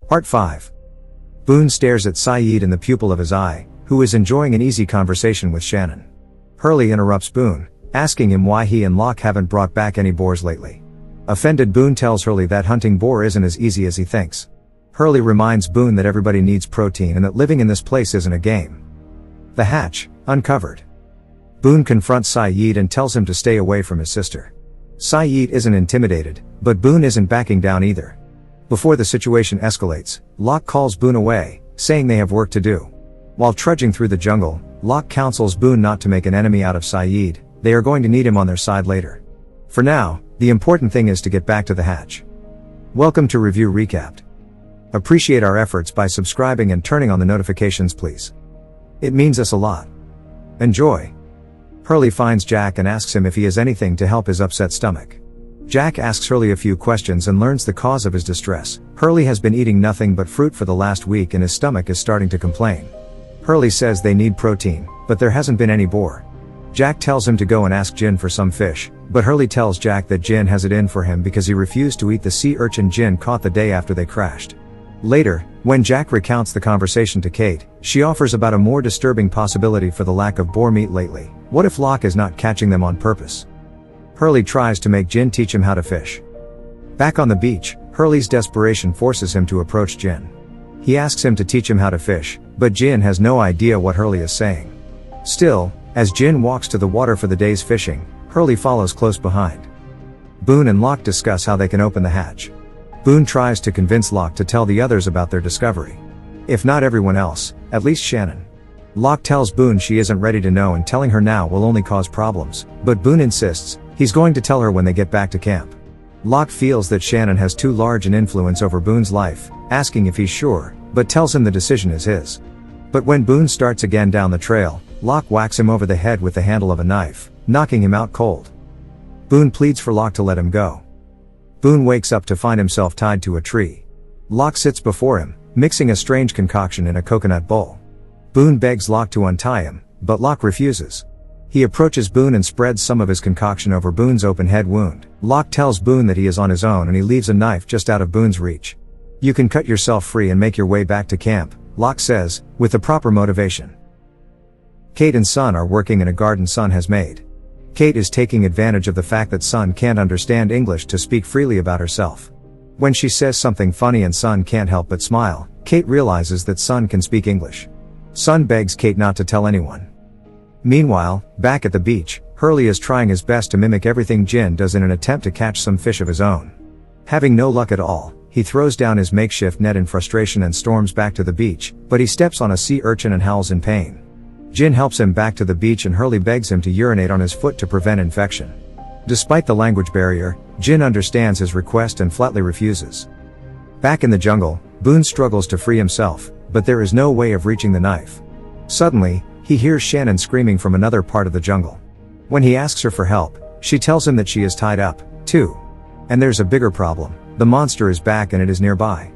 Part 5. Boone stares at Saeed in the pupil of his eye, who is enjoying an easy conversation with Shannon. Hurley interrupts Boone, asking him why he and Locke haven't brought back any boars lately. Offended, Boone tells Hurley that hunting boar isn't as easy as he thinks. Hurley reminds Boone that everybody needs protein and that living in this place isn't a game. The hatch, uncovered. Boone confronts Saeed and tells him to stay away from his sister. Saeed isn't intimidated, but Boone isn't backing down either. Before the situation escalates, Locke calls Boone away, saying they have work to do. While trudging through the jungle, Locke counsels Boone not to make an enemy out of Saeed. They are going to need him on their side later. For now, the important thing is to get back to the hatch. Welcome to Review Recapped. Appreciate our efforts by subscribing and turning on the notifications, please. It means us a lot. Enjoy. Hurley finds Jack and asks him if he has anything to help his upset stomach. Jack asks Hurley a few questions and learns the cause of his distress. Hurley has been eating nothing but fruit for the last week and his stomach is starting to complain. Hurley says they need protein, but there hasn't been any boar. Jack tells him to go and ask Jin for some fish, but Hurley tells Jack that Jin has it in for him because he refused to eat the sea urchin Jin caught the day after they crashed. Later, when Jack recounts the conversation to Kate, she offers about a more disturbing possibility for the lack of boar meat lately. What if Locke is not catching them on purpose? Hurley tries to make Jin teach him how to fish. Back on the beach, Hurley's desperation forces him to approach Jin. He asks him to teach him how to fish, but Jin has no idea what Hurley is saying. Still, as Jin walks to the water for the day's fishing, Hurley follows close behind. Boone and Locke discuss how they can open the hatch. Boone tries to convince Locke to tell the others about their discovery. If not everyone else, at least Shannon. Locke tells Boone she isn't ready to know and telling her now will only cause problems, but Boone insists he's going to tell her when they get back to camp. Locke feels that Shannon has too large an influence over Boone's life, asking if he's sure, but tells him the decision is his. But when Boone starts again down the trail, Locke whacks him over the head with the handle of a knife, knocking him out cold. Boone pleads for Locke to let him go. Boone wakes up to find himself tied to a tree. Locke sits before him, mixing a strange concoction in a coconut bowl. Boone begs Locke to untie him, but Locke refuses. He approaches Boone and spreads some of his concoction over Boone's open head wound. Locke tells Boone that he is on his own and he leaves a knife just out of Boone's reach. You can cut yourself free and make your way back to camp, Locke says, with the proper motivation. Kate and Sun are working in a garden Sun has made. Kate is taking advantage of the fact that Sun can't understand English to speak freely about herself. When she says something funny and Sun can't help but smile, Kate realizes that Sun can speak English. Sun begs Kate not to tell anyone. Meanwhile, back at the beach, Hurley is trying his best to mimic everything Jin does in an attempt to catch some fish of his own. Having no luck at all, he throws down his makeshift net in frustration and storms back to the beach, but he steps on a sea urchin and howls in pain. Jin helps him back to the beach and Hurley begs him to urinate on his foot to prevent infection. Despite the language barrier, Jin understands his request and flatly refuses. Back in the jungle, Boone struggles to free himself, but there is no way of reaching the knife. Suddenly, he hears Shannon screaming from another part of the jungle. When he asks her for help, she tells him that she is tied up, too. And there's a bigger problem. The monster is back and it is nearby.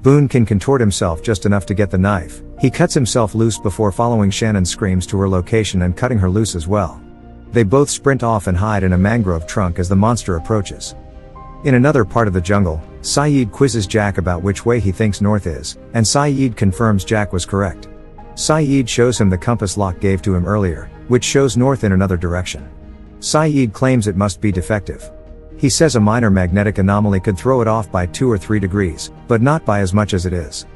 Boone can contort himself just enough to get the knife. He cuts himself loose before following Shannon's screams to her location and cutting her loose as well. They both sprint off and hide in a mangrove trunk as the monster approaches. In another part of the jungle, Saeed quizzes Jack about which way he thinks north is, and Saeed confirms Jack was correct. Saeed shows him the compass Locke gave to him earlier, which shows north in another direction. Saeed claims it must be defective. He says a minor magnetic anomaly could throw it off by 2 or 3 degrees, but not by as much as it is.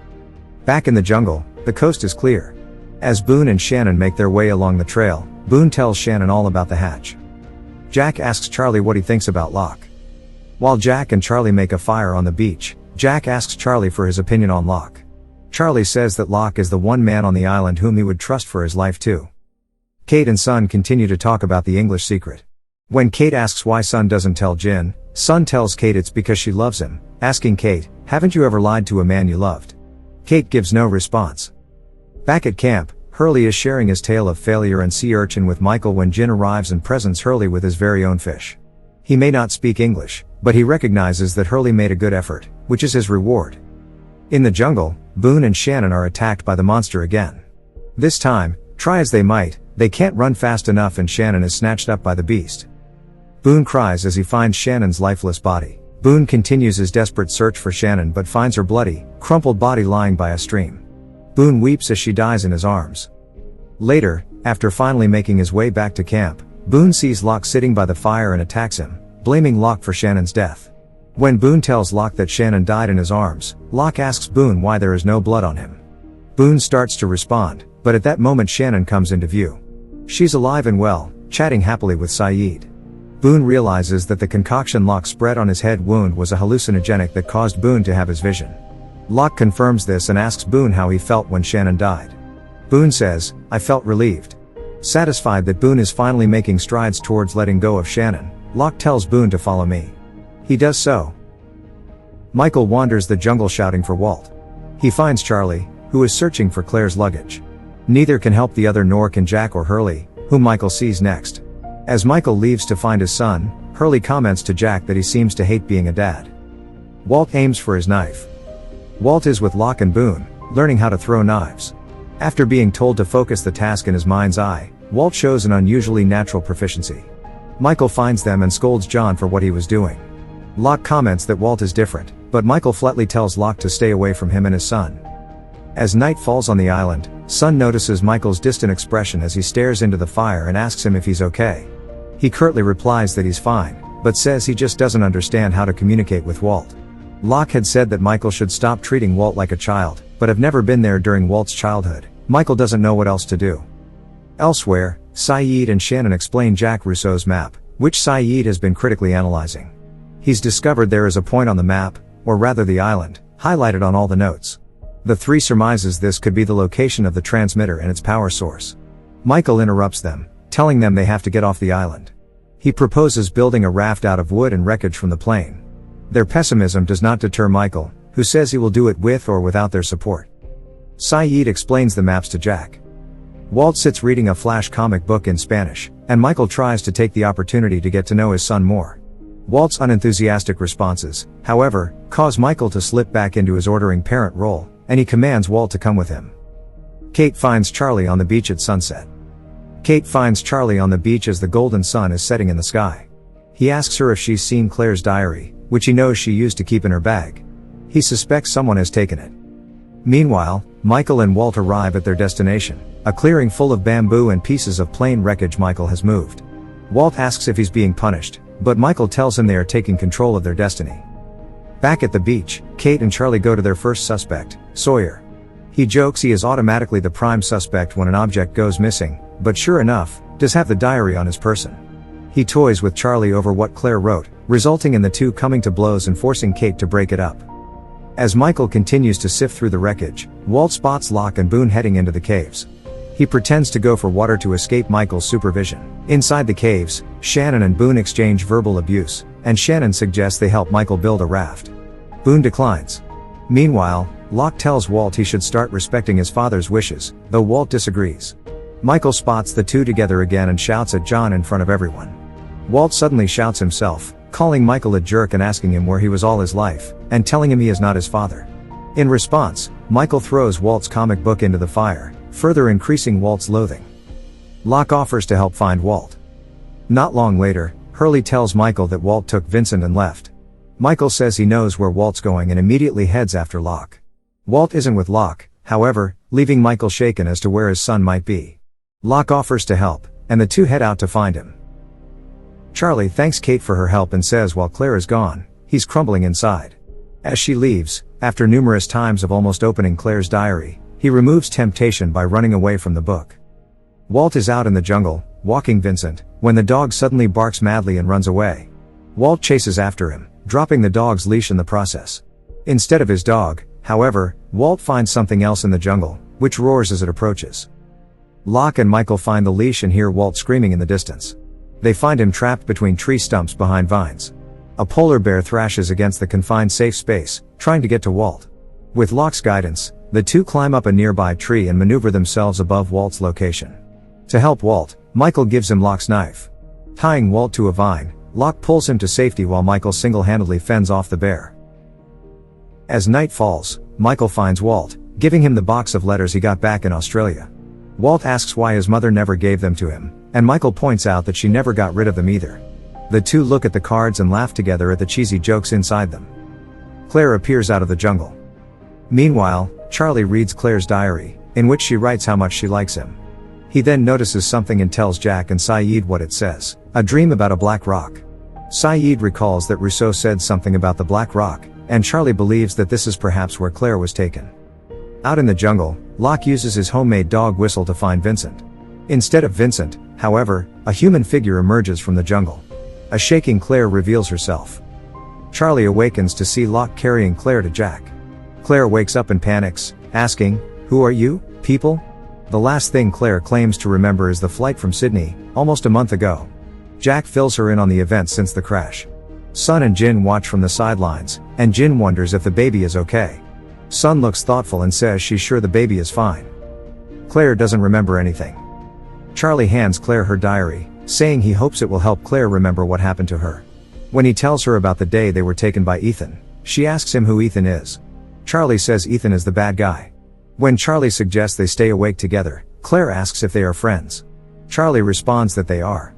Back in the jungle, the coast is clear. As Boone and Shannon make their way along the trail, Boone tells Shannon all about the hatch. Jack asks Charlie what he thinks about Locke. While Jack and Charlie make a fire on the beach, Jack asks Charlie for his opinion on Locke. Charlie says that Locke is the one man on the island whom he would trust for his life too. Kate and Sun continue to talk about the English secret. When Kate asks why Sun doesn't tell Jin, Sun tells Kate it's because she loves him, asking Kate, haven't you ever lied to a man you loved? Kate gives no response. Back at camp, Hurley is sharing his tale of failure and sea urchin with Michael when Jin arrives and presents Hurley with his very own fish. He may not speak English, but he recognizes that Hurley made a good effort, which is his reward. In the jungle, Boone and Shannon are attacked by the monster again. This time, try as they might, they can't run fast enough and Shannon is snatched up by the beast. Boone cries as he finds Shannon's lifeless body. Boone continues his desperate search for Shannon but finds her bloody, crumpled body lying by a stream. Boone weeps as she dies in his arms. Later, after finally making his way back to camp, Boone sees Locke sitting by the fire and attacks him, blaming Locke for Shannon's death. When Boone tells Locke that Shannon died in his arms, Locke asks Boone why there is no blood on him. Boone starts to respond, but at that moment Shannon comes into view. She's alive and well, chatting happily with Sayid. Boone realizes that the concoction Locke spread on his head wound was a hallucinogenic that caused Boone to have his vision. Locke confirms this and asks Boone how he felt when Shannon died. Boone says, "I felt relieved." Satisfied that Boone is finally making strides towards letting go of Shannon, Locke tells Boone to follow me. He does so. Michael wanders the jungle shouting for Walt. He finds Charlie, who is searching for Claire's luggage. Neither can help the other, nor can Jack or Hurley, whom Michael sees next. As Michael leaves to find his son, Hurley comments to Jack that he seems to hate being a dad. Walt aims for his knife. Walt is with Locke and Boone, learning how to throw knives. After being told to focus the task in his mind's eye, Walt shows an unusually natural proficiency. Michael finds them and scolds John for what he was doing. Locke comments that Walt is different, but Michael flatly tells Locke to stay away from him and his son. As night falls on the island, Sun notices Michael's distant expression as he stares into the fire and asks him if he's okay. He curtly replies that he's fine, but says he just doesn't understand how to communicate with Walt. Locke had said that Michael should stop treating Walt like a child, but have never been there during Walt's childhood. Michael doesn't know what else to do. Elsewhere, Sayid and Shannon explain Jack Rousseau's map, which Sayid has been critically analyzing. He's discovered there is a point on the map, or rather the island, highlighted on all the notes. The three surmises this could be the location of the transmitter and its power source. Michael interrupts them, telling them they have to get off the island. He proposes building a raft out of wood and wreckage from the plane. Their pessimism does not deter Michael, who says he will do it with or without their support. Sayid explains the maps to Jack. Walt sits reading a flash comic book in Spanish, and Michael tries to take the opportunity to get to know his son more. Walt's unenthusiastic responses, however, cause Michael to slip back into his ordering parent role, and he commands Walt to come with him. Kate finds Charlie on the beach at sunset. Kate finds Charlie on the beach as the golden sun is setting in the sky. He asks her if she's seen Claire's diary, which he knows she used to keep in her bag. He suspects someone has taken it. Meanwhile, Michael and Walt arrive at their destination, a clearing full of bamboo and pieces of plane wreckage Michael has moved. Walt asks if he's being punished, but Michael tells him they are taking control of their destiny. Back at the beach, Kate and Charlie go to their first suspect, Sawyer. He jokes he is automatically the prime suspect when an object goes missing, but sure enough, does have the diary on his person. He toys with Charlie over what Claire wrote, resulting in the two coming to blows and forcing Kate to break it up. As Michael continues to sift through the wreckage, Walt spots Locke and Boone heading into the caves. He pretends to go for water to escape Michael's supervision. Inside the caves, Shannon and Boone exchange verbal abuse, and Shannon suggests they help Michael build a raft. Boone declines. Meanwhile, Locke tells Walt he should start respecting his father's wishes, though Walt disagrees. Michael spots the two together again and shouts at John in front of everyone. Walt suddenly shouts himself, calling Michael a jerk and asking him where he was all his life, and telling him he is not his father. In response, Michael throws Walt's comic book into the fire, further increasing Walt's loathing. Locke offers to help find Walt. Not long later, Hurley tells Michael that Walt took Vincent and left. Michael says he knows where Walt's going and immediately heads after Locke. Walt isn't with Locke, however, leaving Michael shaken as to where his son might be. Locke offers to help, and the two head out to find him. Charlie thanks Kate for her help and says while Claire is gone, he's crumbling inside. As she leaves, after numerous times of almost opening Claire's diary, he removes temptation by running away from the book. Walt is out in the jungle, walking Vincent, when the dog suddenly barks madly and runs away. Walt chases after him, dropping the dog's leash in the process. Instead of his dog, however, Walt finds something else in the jungle, which roars as it approaches. Locke and Michael find the leash and hear Walt screaming in the distance. They find him trapped between tree stumps behind vines. A polar bear thrashes against the confined safe space, trying to get to Walt. With Locke's guidance, the two climb up a nearby tree and maneuver themselves above Walt's location. To help Walt, Michael gives him Locke's knife. Tying Walt to a vine, Locke pulls him to safety while Michael single-handedly fends off the bear. As night falls, Michael finds Walt, giving him the box of letters he got back in Australia. Walt asks why his mother never gave them to him, and Michael points out that she never got rid of them either. The two look at the cards and laugh together at the cheesy jokes inside them. Claire appears out of the jungle. Meanwhile, Charlie reads Claire's diary, in which she writes how much she likes him. He then notices something and tells Jack and Saeed what it says: a dream about a black rock. Saeed recalls that Rousseau said something about the black rock, and Charlie believes that this is perhaps where Claire was taken. Out in the jungle, Locke uses his homemade dog whistle to find Vincent. Instead of Vincent, however, a human figure emerges from the jungle. A shaking Claire reveals herself. Charlie awakens to see Locke carrying Claire to Jack. Claire wakes up and panics, asking, "Who are you, people?" The last thing Claire claims to remember is the flight from Sydney, almost a month ago. Jack fills her in on the events since the crash. Sun and Jin watch from the sidelines, and Jin wonders if the baby is okay. Sun looks thoughtful and says she's sure the baby is fine. Claire doesn't remember anything. Charlie hands Claire her diary, saying he hopes it will help Claire remember what happened to her. When he tells her about the day they were taken by Ethan, she asks him who Ethan is. Charlie says Ethan is the bad guy. When Charlie suggests they stay awake together, Claire asks if they are friends. Charlie responds that they are.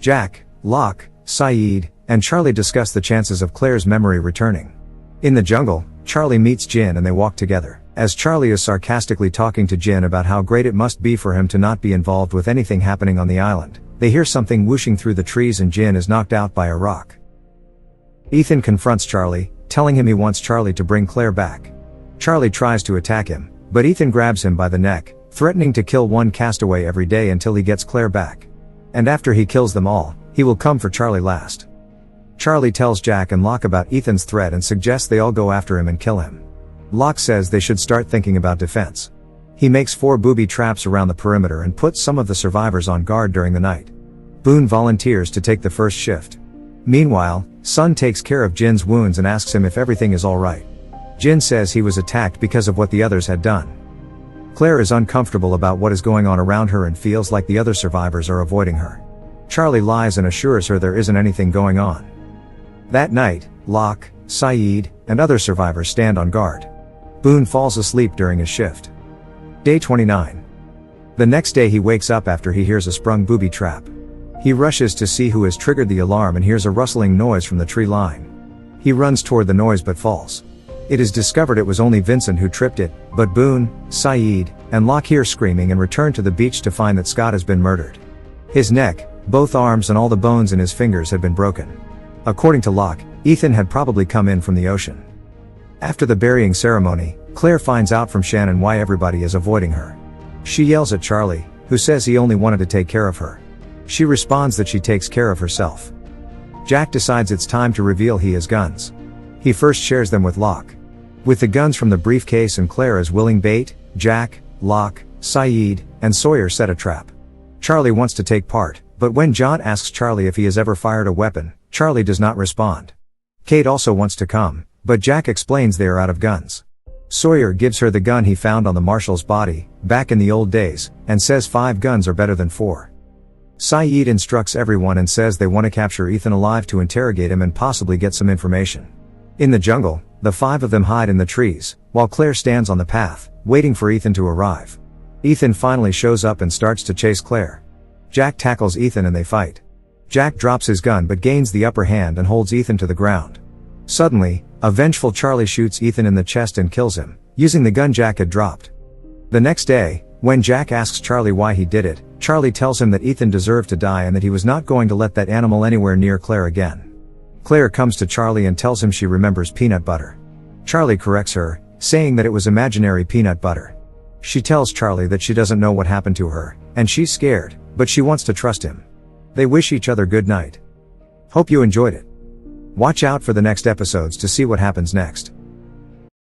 Jack, Locke, Saeed, and Charlie discuss the chances of Claire's memory returning. In the jungle, Charlie meets Jin and they walk together. As Charlie is sarcastically talking to Jin about how great it must be for him to not be involved with anything happening on the island, they hear something whooshing through the trees and Jin is knocked out by a rock. Ethan confronts Charlie, telling him he wants Charlie to bring Claire back. Charlie tries to attack him, but Ethan grabs him by the neck, threatening to kill one castaway every day until he gets Claire back. And after he kills them all, he will come for Charlie last. Charlie tells Jack and Locke about Ethan's threat and suggests they all go after him and kill him. Locke says they should start thinking about defense. He makes 4 booby traps around the perimeter and puts some of the survivors on guard during the night. Boone volunteers to take the first shift. Meanwhile, Sun takes care of Jin's wounds and asks him if everything is alright. Jin says he was attacked because of what the others had done. Claire is uncomfortable about what is going on around her and feels like the other survivors are avoiding her. Charlie lies and assures her there isn't anything going on. That night, Locke, Saeed, and other survivors stand on guard. Boone falls asleep during his shift. Day 29. The next day he wakes up after he hears a sprung booby trap. He rushes to see who has triggered the alarm and hears a rustling noise from the tree line. He runs toward the noise but falls. It is discovered it was only Vincent who tripped it, but Boone, Saeed, and Locke hear screaming and return to the beach to find that Scott has been murdered. His neck, both arms and all the bones in his fingers had been broken. According to Locke, Ethan had probably come in from the ocean. After the burying ceremony, Claire finds out from Shannon why everybody is avoiding her. She yells at Charlie, who says he only wanted to take care of her. She responds that she takes care of herself. Jack decides it's time to reveal he has guns. He first shares them with Locke. With the guns from the briefcase and Claire as willing bait, Jack, Locke, Saeed, and Sawyer set a trap. Charlie wants to take part, but when John asks Charlie if he has ever fired a weapon, Charlie does not respond. Kate also wants to come, but Jack explains they are out of guns. Sawyer gives her the gun he found on the marshal's body, back in the old days, and says 5 guns are better than 4. Saeed instructs everyone and says they want to capture Ethan alive to interrogate him and possibly get some information. In the jungle, the 5 of them hide in the trees, while Claire stands on the path, waiting for Ethan to arrive. Ethan finally shows up and starts to chase Claire. Jack tackles Ethan and they fight. Jack drops his gun but gains the upper hand and holds Ethan to the ground. Suddenly, a vengeful Charlie shoots Ethan in the chest and kills him, using the gun Jack had dropped. The next day, when Jack asks Charlie why he did it, Charlie tells him that Ethan deserved to die and that he was not going to let that animal anywhere near Claire again. Claire comes to Charlie and tells him she remembers peanut butter. Charlie corrects her, saying that it was imaginary peanut butter. She tells Charlie that she doesn't know what happened to her, and she's scared, but she wants to trust him. They wish each other good night. Hope you enjoyed it. Watch out for the next episodes to see what happens next.